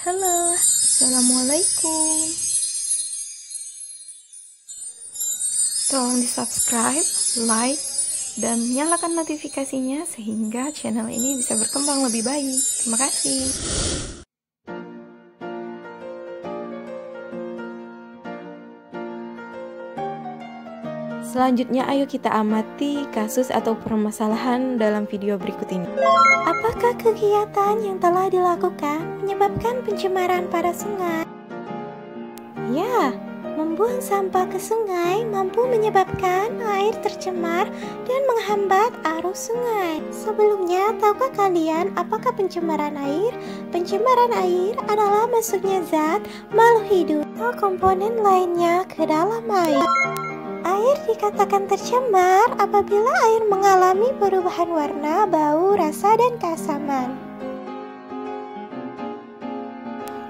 Halo, Assalamualaikum. Tolong di subscribe, like, dan nyalakan notifikasinya sehingga channel ini bisa berkembang lebih baik. Terima kasih. Selanjutnya, ayo kita amati kasus atau permasalahan dalam video berikut ini. Apakah kegiatan yang telah dilakukan menyebabkan pencemaran pada sungai? Ya, membuang sampah ke sungai mampu menyebabkan air tercemar dan menghambat arus sungai. Sebelumnya, tahukah kalian apakah pencemaran air? Pencemaran air adalah masuknya zat, makhluk hidup, atau komponen lainnya ke dalam air. Air dikatakan tercemar apabila air mengalami perubahan warna, bau, rasa, dan keasaman.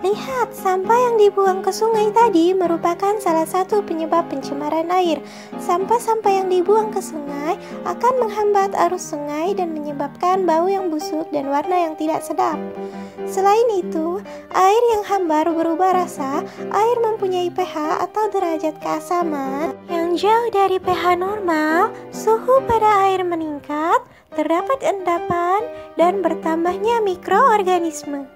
Lihat, sampah yang dibuang ke sungai tadi merupakan salah satu penyebab pencemaran air. Sampah-sampah yang dibuang ke sungai akan menghambat arus sungai dan menyebabkan bau yang busuk dan warna yang tidak sedap. Selain itu, air yang hambar berubah rasa, air mempunyai pH atau derajat keasaman yang jauh dari pH normal, suhu pada air meningkat, terdapat endapan, dan bertambahnya mikroorganisme.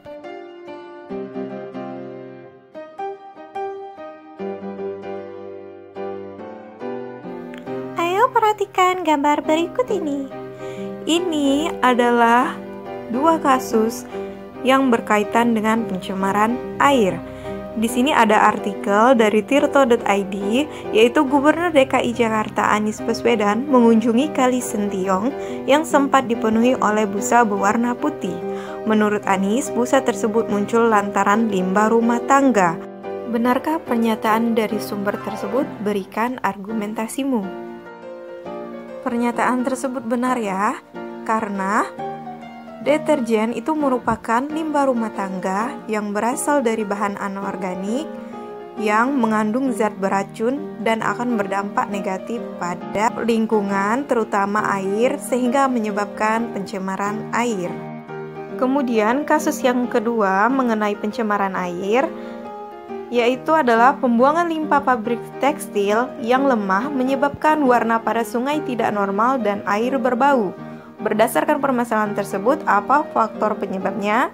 Ayo perhatikan gambar berikut ini. Ini adalah dua kasus yang berkaitan dengan pencemaran air. Di sini ada artikel dari tirto.id, yaitu Gubernur DKI Jakarta Anies Baswedan mengunjungi Kali Sentiong yang sempat dipenuhi oleh busa berwarna putih. Menurut Anies, busa tersebut muncul lantaran limbah rumah tangga. Benarkah pernyataan dari sumber tersebut? Berikan argumentasimu. Pernyataan tersebut benar ya, karena deterjen itu merupakan limbah rumah tangga yang berasal dari bahan anorganik yang mengandung zat beracun dan akan berdampak negatif pada lingkungan, terutama air, sehingga menyebabkan pencemaran air. Kemudian kasus yang kedua mengenai pencemaran air, yaitu adalah pembuangan limbah pabrik tekstil yang lemah menyebabkan warna pada sungai tidak normal dan air berbau. Berdasarkan permasalahan tersebut, apa faktor penyebabnya?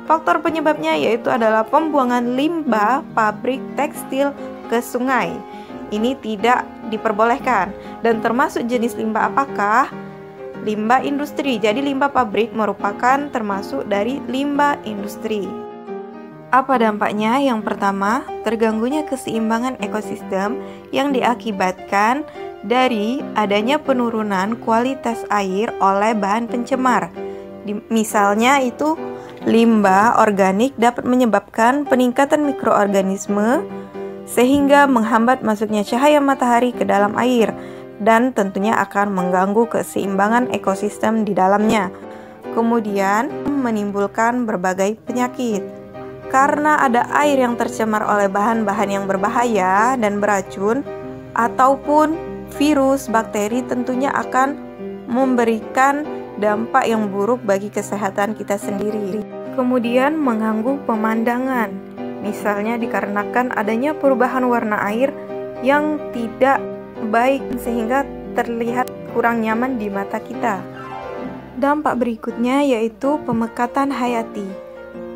Faktor penyebabnya yaitu adalah pembuangan limbah pabrik tekstil ke sungai. Ini tidak diperbolehkan. Dan termasuk jenis limbah apakah? Limbah industri. Jadi limbah pabrik merupakan termasuk dari limbah industri. Apa dampaknya? Yang pertama, terganggunya keseimbangan ekosistem yang diakibatkan dari adanya penurunan kualitas air oleh bahan pencemar. Misalnya itu limbah organik dapat menyebabkan peningkatan mikroorganisme sehingga menghambat masuknya cahaya matahari ke dalam air dan tentunya akan mengganggu keseimbangan ekosistem di dalamnya. Kemudian menimbulkan berbagai penyakit. Karena ada air yang tercemar oleh bahan-bahan yang berbahaya dan beracun ataupun virus, bakteri, tentunya akan memberikan dampak yang buruk bagi kesehatan kita sendiri. Kemudian mengganggu pemandangan, misalnya dikarenakan adanya perubahan warna air yang tidak baik sehingga terlihat kurang nyaman di mata kita. Dampak berikutnya yaitu pemekatan hayati.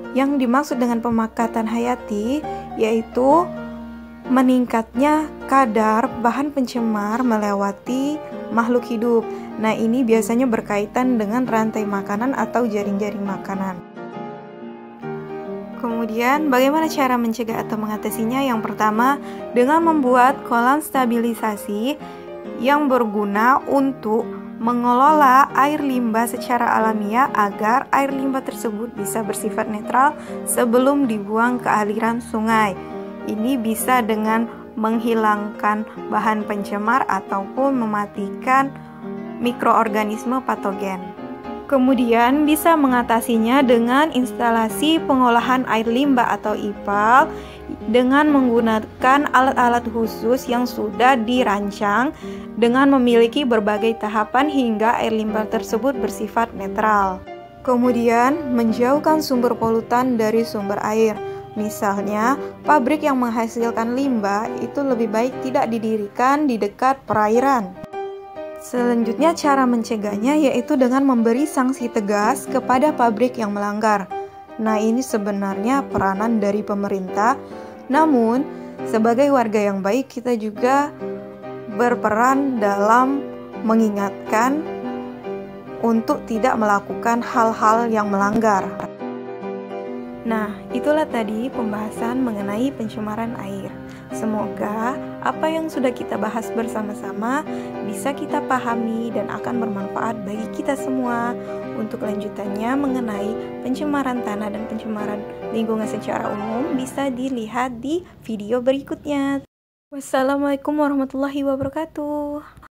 Yang dimaksud dengan pemekatan hayati yaitu meningkatnya kadar bahan pencemar melewati makhluk hidup. Nah, ini biasanya berkaitan dengan rantai makanan atau jaring-jaring makanan. Kemudian, bagaimana cara mencegah atau mengatasinya? Yang pertama, dengan membuat kolam stabilisasi yang berguna untuk mengelola air limbah secara alamiah agar air limbah tersebut bisa bersifat netral sebelum dibuang ke aliran sungai. Ini bisa dengan menghilangkan bahan pencemar ataupun mematikan mikroorganisme patogen. Kemudian bisa mengatasinya dengan instalasi pengolahan air limbah atau IPAL dengan menggunakan alat-alat khusus yang sudah dirancang dengan memiliki berbagai tahapan hingga air limbah tersebut bersifat netral. Kemudian, menjauhkan sumber polutan dari sumber air. Misalnya, pabrik yang menghasilkan limbah itu lebih baik tidak didirikan di dekat perairan. Selanjutnya, cara mencegahnya yaitu dengan memberi sanksi tegas kepada pabrik yang melanggar. Nah, ini sebenarnya peranan dari pemerintah. Namun, sebagai warga yang baik, kita juga berperan dalam mengingatkan untuk tidak melakukan hal-hal yang melanggar. Nah, itulah tadi pembahasan mengenai pencemaran air. Semoga apa yang sudah kita bahas bersama-sama bisa kita pahami dan akan bermanfaat bagi kita semua. Untuk lanjutannya mengenai pencemaran tanah dan pencemaran lingkungan secara umum bisa dilihat di video berikutnya. Wassalamualaikum warahmatullahi wabarakatuh.